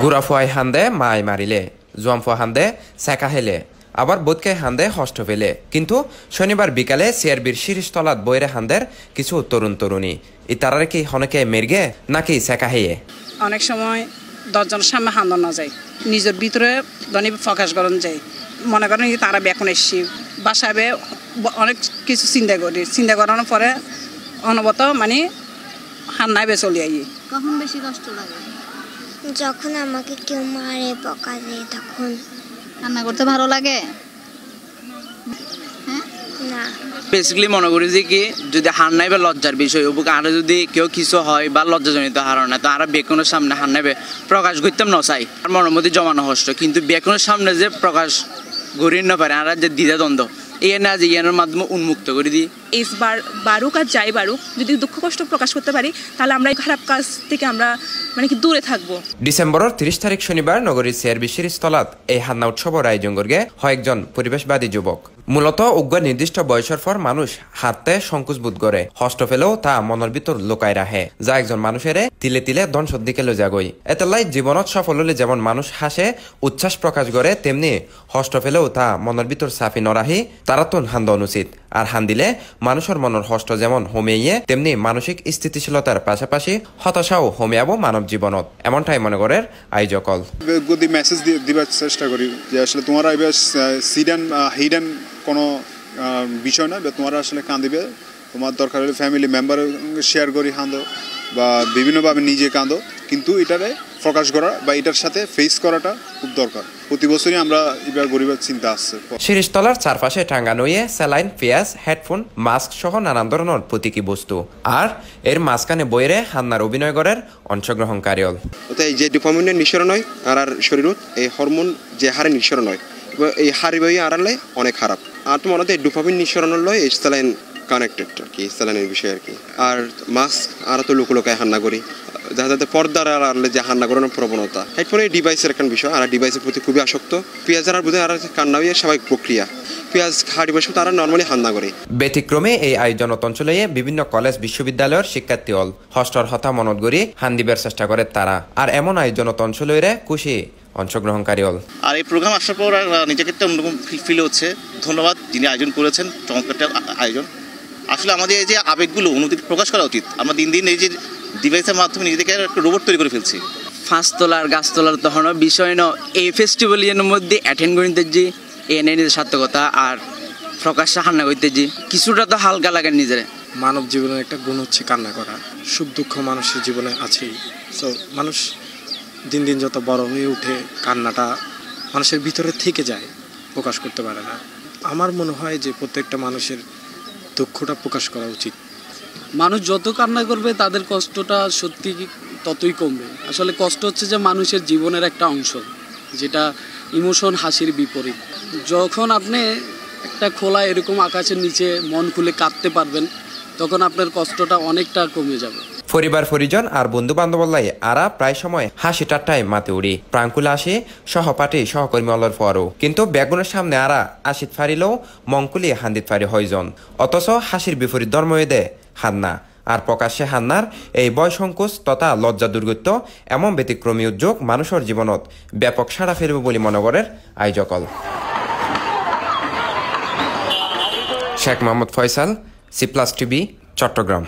গুড়াফুয়াই হান্দে মাই মারিলে, জোয়ামফুয়া হান্দে সেকা হেলে, আবার বোধকে হান্দে হষ্ট ফেলে। কিন্তু শনিবার বিকালে সিআরবির শিরিষতলাত বৈরে হান্দের কিছু তরুণ তরুণী ইতারারে কি হনকে মেরগে নাকি সেকা হেয়ে। অনেক সময় 10 জনের সামনে হান্দন না যায়, নিজের ভিতরে ধনী প্রকাশ করন যায়। মনে করেন তারা বেকন এসছি বাসাবে অনেক কিছু চিন্তা করানোর পরে অনবত মানে হান্নাইবে চলে আই। কখন বেশি কষ্ট লাগে? যখন আমাকে কেউ মারে বকা দেয় তখন। রান্না করতে ভালো লাগে? না, বেসিক্যালি মনে করি যে কি যদি হান্নাই বা লজ্জার বিষয় আর যদি কেউ কিছু হয় বা লজ্জাজনিত হারণ তো আর বেকনের সামনে হান্নাইবে প্রকাশ করতাম না চাই আর মনের মধ্যে জমানো হষ্ট, কিন্তু বেকনের সামনে যে প্রকাশ গড়িয়ে না পারে আর যে দ্বিধাদ্বন্দ্ব এই না যে ইয়ানোর মাধ্যমে উন্মুক্ত করে দিই। বারুক আর যাই বারুক যদি দুঃখ কষ্ট প্রকাশ করতে পারি তাহলে আমরা এই খারাপ কাজ থেকে আমরা মানে কি দূরে থাকবো। ডিসেম্বরের 30 তারিখ শনিবার নগরীর সিআরবি শিরিষতলাত এই হান্না উৎসবের আয়োজন করগে কয়েকজন পরিবেশবাদী যুবক। মূলত উগ্র নির্দিষ্ট বয়সের পর মানুষ হাতে সংকোচ বোধ করে, হষ্ট ফেলেও তা মনের ভিতর লুকায় রাখে, যা একজন মানুষের তিলে তিলে ধ্বংসের দিকে লো যাগই। এতেলাই জীবনত সফল হলে যেমন মানুষ হাসে উচ্ছ্বাস প্রকাশ করে, তেমনি হষ্ট ফেলেও তা মনের ভিতর সাফি নরাহি তারা তো হান্দ অনুচিত। আর হান্দিলে মানুষের মনের হষ্ট যেমন হোমিয়ে তেমনি মানসিক স্থিতিশীলতার পাশাপাশি হতাশাও হোমিয়াবো মানব জীবনত, এমনটাই মনে করে আয়োজকল। যদি মেসেজ দিবার চেষ্টা করি যে আসলে তোমরা এবার হিডেন কোনো বিষয় না, তোমরা আসলে কাঁদিবে, তোমার দরকার হলে ফ্যামিলি মেম্বার শেয়ার করি কাঁদো বা বিভিন্নভাবে নিজে কাঁদো, কিন্তু এটারে প্রকাশ করা বা এটার সাথে ফেস করাটা খুব দরকার। প্রতি বছরই আমরা এবার গরিবের চিন্তা আসছে। শিরিষতলার চারপাশে টাঙ্গানো স্যালাইন, পেঁয়াজ, হেডফোন, মাস্ক সহ নানান ধরনের প্রতীকী বস্তু, আর এর মাঝখানে বইরে হান্নার অভিনয় করার অংশগ্রহণকারী এই যে ডোপামিনের নিঃসরণ হয় আর শরীরত এই হরমোন যে হারে নিঃসরণ হয় এই হারি বই আড়ালে অনেক খারাপ। আর তো মনে হয় ডোপামিন নিঃসরণ লয় এই স্যালাইন কানেক্টেড আর কি, স্যালাইনের বিষয় আর কি। আর মাস্ক আর তো লোকায় হান্না করি যাতে পর্দার আড়ালে যে হান্না করানোর প্রবণতা, হেডফোনে ডিভাইসের একটা বিষয় আর ডিভাইসের প্রতি খুবই আসক্ত। পেঁয়াজের আর বোধহয় আর কান্না হয়ে স্বাভাবিক প্রক্রিয়া, পেঁয়াজ খাড়ি বসে তারা নর্মালি হান্না করে। ব্যতিক্রমে এই আয়োজন অঞ্চলে বিভিন্ন কলেজ বিশ্ববিদ্যালয়ের শিক্ষার্থী হল হষ্টর হতা মনত গড়ি হান্দিবার চেষ্টা করে তারা, আর এমন আয়োজন অঞ্চলে খুশি অংশগ্রহণকারী হল। আর এই প্রোগ্রাম আসার পর নিজেকে একটা অন্যরকম ফিল হচ্ছে। ধন্যবাদ যিনি আয়োজন করেছেন, চমৎকার আয়োজন। আসলে আমাদের এই যে আবেগগুলো অনুভূতি প্রকাশ করা উচিত। আমরা দিন দিন এই যে ডিভাইসের মাধ্যমে নিজেদেরকে একটা রোবট তৈরি করে ফেলছি। ফাঁস তোলার গাছ তোলার তখন বিষয় ন এই ফেস্টিভ্যালের মধ্যে অ্যাটেন্ড করিতে যে এনে নিজের সার্থকতা আর প্রকাশ্যে হান্না করতে যে কিছুটা তো হালকা লাগে নিজের। মানব জীবনের একটা গুণ হচ্ছে কান্না করা, সুখ দুঃখ মানুষের জীবনে আছেই। সো মানুষ দিন দিন যত বড় হয়ে ওঠে কান্নাটা মানুষের ভিতরে থেকে যায়, প্রকাশ করতে পারে না। আমার মনে হয় যে প্রত্যেকটা মানুষের দুঃখটা প্রকাশ করা উচিত। মানুষ যত কান্না করবে তাদের কষ্টটা সত্যি ততই কমবে। আসলে কষ্ট হচ্ছে যে মানুষের জীবনের একটা অংশ, যেটা ইমোশন হাসির বিপরীত। যখন আপনি একটা খোলা এরকম আকাশের নিচে মন খুলে কাঁদতে পারবেন তখন আপনার কষ্টটা অনেকটা কমে যাবে। পরিবার পরিজন আর বন্ধু বান্ধবলাই আরা প্রায় সময় হাসি ঠাট্টায় মাতে উড়ি, প্রাঙ্কুলে আসি সহপাঠী সহকর্মী অলর পরও, কিন্তু বেগুনের সামনে আরা আসিত ফারিলেও মঙ্কুলি হান্দিত ফারি হয়জন। অথচ হাসির বিপরীত ধর্মই দে হান্না, আর প্রকাশ্যে হান্নার এই বয় সংকোচ তথা লজ্জা দুর্গত্য এমন ব্যতিক্রমী উদ্যোগ মানুষের জীবনত ব্যাপক সাড়া ফেলবে বলে মনে করেন আয়োজকল। Sheikh Mohammad Faisal, C+ TV, Chittagong.